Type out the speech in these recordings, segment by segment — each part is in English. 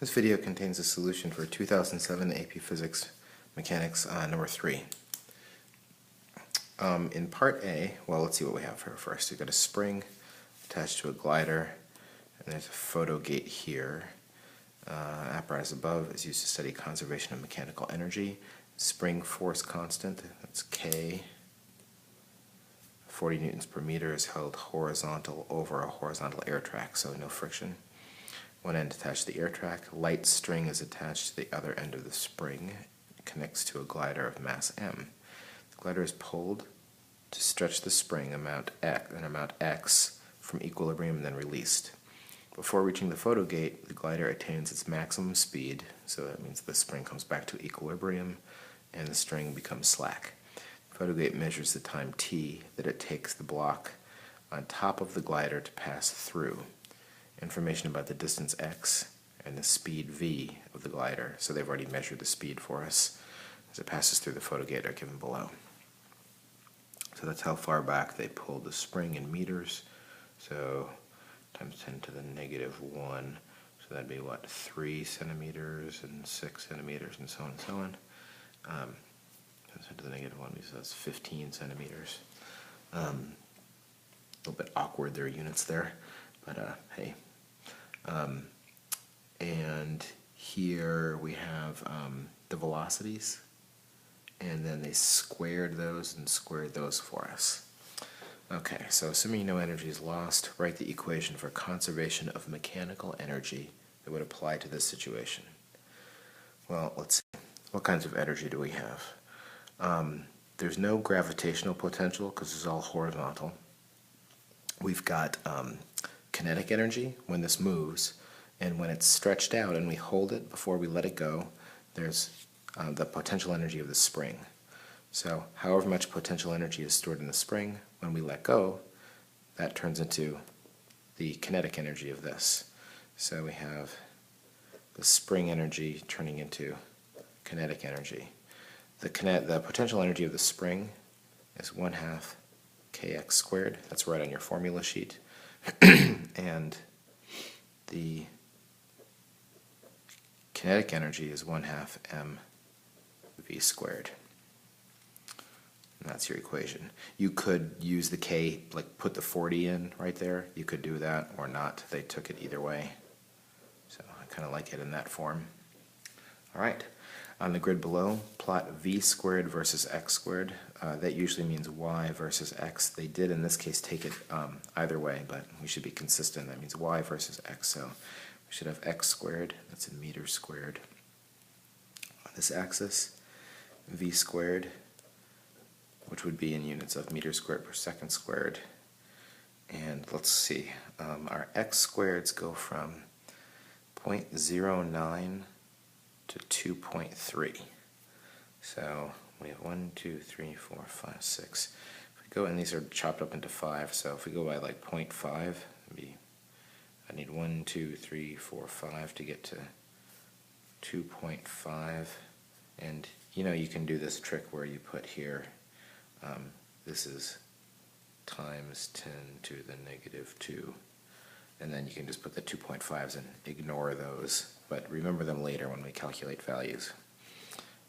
This video contains a solution for 2007 AP Physics Mechanics number 3. In part A, well, let's see what we have here first. We've got a spring attached to a glider, and there's a photo gate here. Apparatus above is used to study conservation of mechanical energy. Spring force constant, that's K. 40 newtons per meter is held horizontal over a horizontal air track, so no friction. One end attached to the air track. Light string is attached to the other end of the spring. It connects to a glider of mass m. The glider is pulled to stretch the spring amount x from equilibrium and then released. Before reaching the photo gate, the glider attains its maximum speed, so that means the spring comes back to equilibrium and the string becomes slack. The photo gate measures the time t that it takes the block on top of the glider to pass through. Information about the distance x and the speed v of the glider, so they've already measured the speed for us as it passes through the photo gate, are given below. So that's how far back they pulled the spring in meters. So times 10 to the negative 1, so that'd be what, 3 centimeters and 6 centimeters and so on and so on. 10 to the negative 1 means that's 15 centimeters. A little bit awkward, there are units there, but hey. And here we have the velocities, and then they squared those and squared those for us. Okay, so assuming no energy is lost, write the equation for conservation of mechanical energy that would apply to this situation. Well, let's see. What kinds of energy do we have? There's no gravitational potential because it's all horizontal. We've got kinetic energy when this moves, and when it's stretched out and we hold it before we let it go, there's the potential energy of the spring. So however much potential energy is stored in the spring, when we let go, that turns into the kinetic energy of this. So we have the spring energy turning into kinetic energy. The potential energy of the spring is 1/2 kx squared. That's right on your formula sheet. And the kinetic energy is 1/2 mv squared. And that's your equation. You could use the k, like put the 40 in right there. You could do that or not. They took it either way. So I kind of like it in that form. All right. On the grid below, plot v squared versus x squared. That usually means y versus x. They did in this case take it either way, but we should be consistent. That means y versus x. So we should have x squared, that's in meters squared. On this axis, v squared, which would be in units of meters squared per second squared. And let's see, our x squareds go from 0.09 to 2.3. So we have 1, 2, 3, 4, 5, 6. If we go, and these are chopped up into 5, so if we go by like 0.5, I need 1, 2, 3, 4, 5 to get to 2.5. And you know, you can do this trick where you put here, this is times 10 to the negative 2. And then you can just put the 2.5s and ignore those, but remember them later when we calculate values.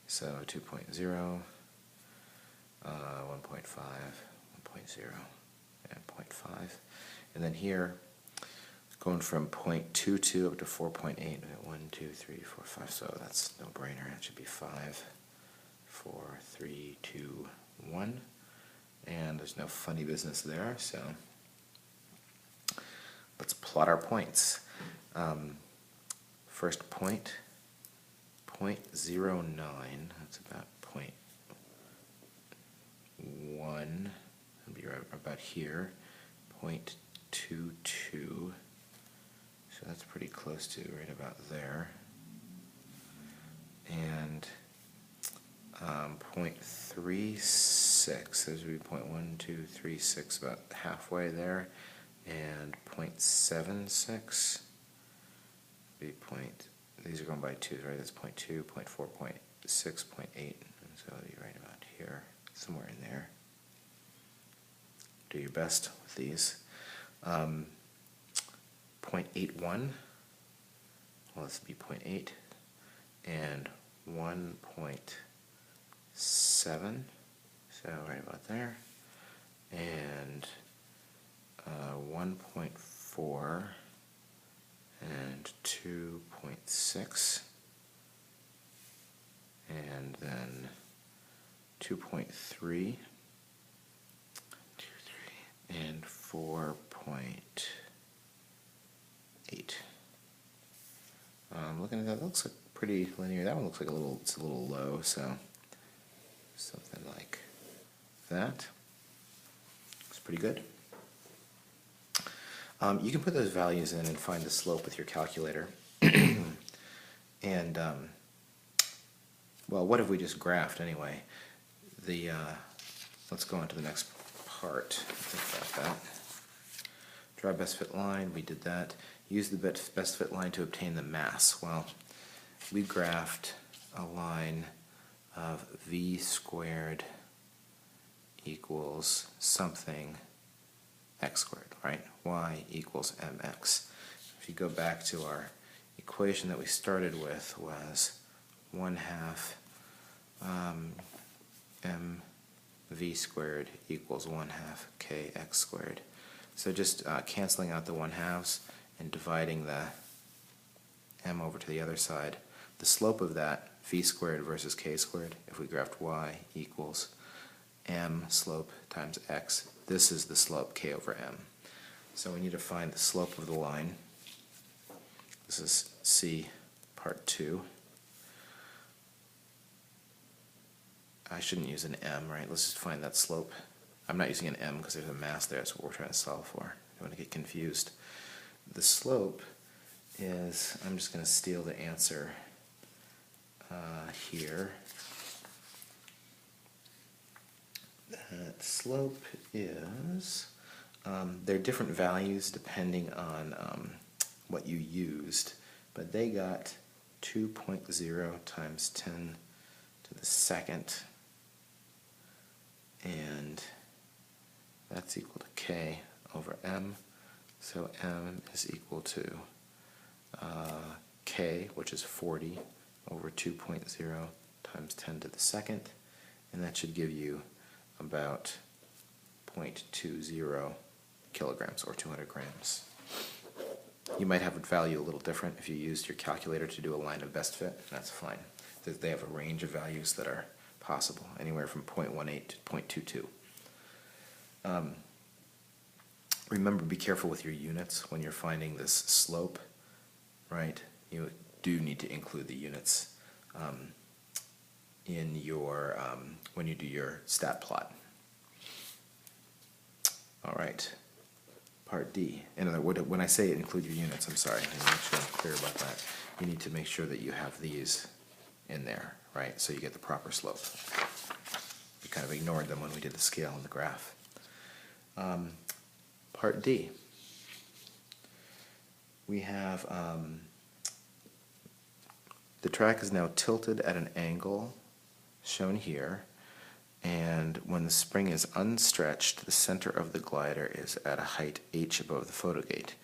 So 2.0, 1.5, 1.0, and 0.5. And then here, going from 0.22 up to 4.8, 1, 2, 3, 4, 5, so that's no brainer. It should be 5, 4, 3, 2, 1. And there's no funny business there, so let's plot our points. First point, 0.09, that's about 0.1, it'll be right about here, 0.22, so that's pretty close to right about there, and 0.36, those would be 0.1236, about halfway there, and 0.76 be these are going by 2s, right? That's 0.2, 0.4, 0.6, 0.8, and so it'll be right about here, somewhere in there. Do your best with these. 0.81, well, this would be 0.8 and 1.7, so right about there, and 1.4 and 2.6, and then 2.3 and 4.8. Looking at that, looks like pretty linear. That one looks like it's a little low, so something like that. Looks pretty good. You can put those values in and find the slope with your calculator. And, well, what have we just graphed anyway? Let's go on to the next part. Think about that. Draw best fit line, we did that. Use the best fit line to obtain the mass. Well, we graphed a line of v squared equals something x squared, right? Y equals mx. If you go back to our equation that we started with, was 1/2 mv squared equals 1/2 kx squared. So just canceling out the 1/2s and dividing the m over to the other side, the slope of that, v squared versus k squared, if we graphed y equals m slope times x, this is the slope k over m. So we need to find the slope of the line. This is C part 2. I shouldn't use an m, right? Let's just find that slope. I'm not using an m because there's a mass there. That's what we're trying to solve for. I don't want to get confused. The slope is, I'm just going to steal the answer here. That slope is, there are different values depending on what you used, but they got 2.0 times 10 to the second, and that's equal to k over m. So m is equal to k, which is 40, over 2.0 times 10 to the second, and that should give you about 0.20 kilograms, or 200 grams. You might have a value a little different if you used your calculator to do a line of best fit. That's fine. They have a range of values that are possible, anywhere from 0.18 to 0.22. Remember, be careful with your units when you're finding this slope, right? You do need to include the units in your when you do your stat plot. All right, part D. In other words, when I say include your units, I'm sorry, I need to make sure I'm clear about that. You need to make sure that you have these in there, right? So you get the proper slope. We kind of ignored them when we did the scale and the graph. Part D. We have the track is now tilted at an angle shown here, and when the spring is unstretched, the center of the glider is at a height h above the photo gate.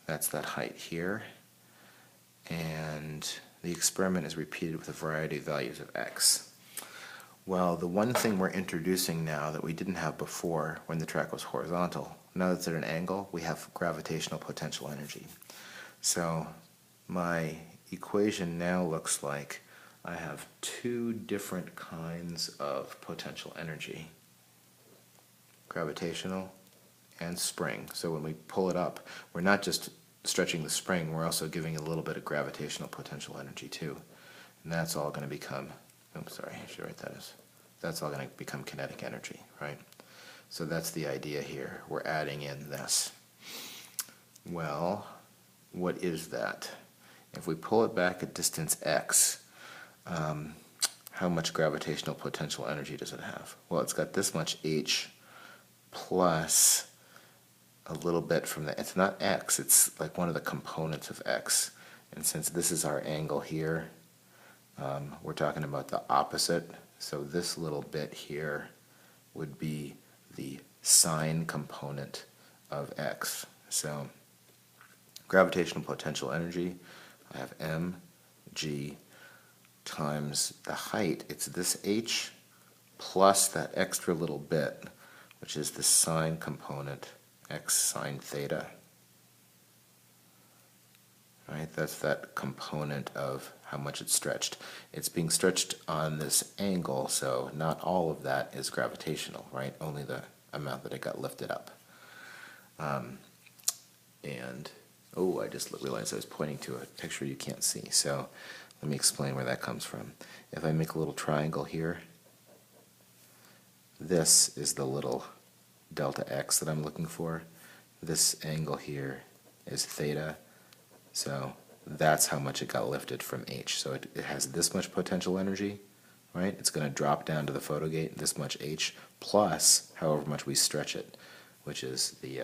That's that height here, and the experiment is repeated with a variety of values of x. Well, the one thing we're introducing now that we didn't have before when the track was horizontal, now that it's at an angle, we have gravitational potential energy. So my equation now looks like I have two different kinds of potential energy, gravitational and spring. So when we pull it up, we're not just stretching the spring, we're also giving it a little bit of gravitational potential energy too. And that's all going to become, oops, sorry, I should write that as, that's all going to become kinetic energy, right? So that's the idea here. We're adding in this. Well, what is that? If we pull it back at distance x, how much gravitational potential energy does it have? Well, it's got this much h plus a little bit from the, it's not x, it's like one of the components of x. And since this is our angle here, we're talking about the opposite. So this little bit here would be the sine component of x. So gravitational potential energy, I have mg times the height. It's this h plus that extra little bit, which is the sine component, x sine theta. Right, that's that component of how much it's stretched. It's being stretched on this angle, so not all of that is gravitational, right? Only the amount that it got lifted up. Oh, I just realized I was pointing to a picture you can't see, so let me explain where that comes from. If I make a little triangle here, this is the little delta x that I'm looking for. This angle here is theta. So that's how much it got lifted from h. So it has this much potential energy, right? It's going to drop down to the photo gate, this much h, plus however much we stretch it, which is the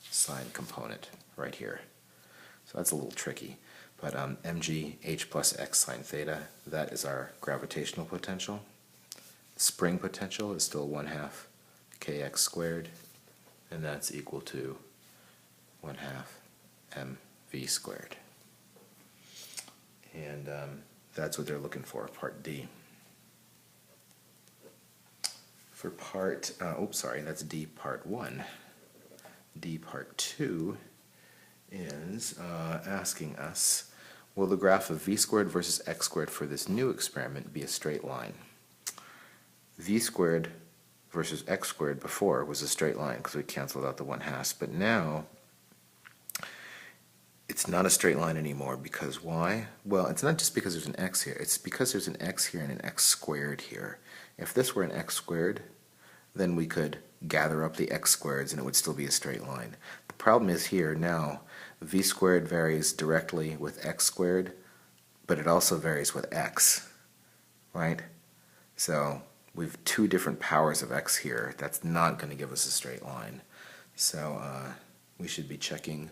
sine component right here. So that's a little tricky. But mg h plus x sine theta, that is our gravitational potential. Spring potential is still 1/2 kx squared, and that's equal to 1/2 mv squared. And that's what they're looking for, part D. For part, that's D part 1. D part 2 is asking us, will the graph of v squared versus x squared for this new experiment be a straight line? V squared versus x squared before was a straight line because we canceled out the 1/2, but now it's not a straight line anymore. Because why? Well, it's not just because there's an x here, it's because there's an x here and an x squared here. If this were an x squared, then we could gather up the x squareds and it would still be a straight line. The problem is here now, v squared varies directly with x squared, but it also varies with x, right? So we've two different powers of x here. That's not going to give us a straight line. So we should be checking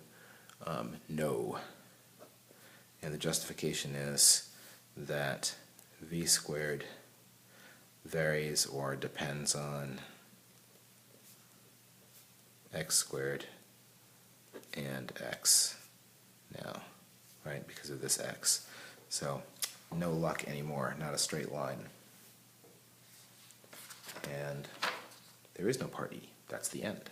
no. And the justification is that v squared varies or depends on x squared and x now, right, because of this x. So no luck anymore, not a straight line. And there is no part E. That's the end.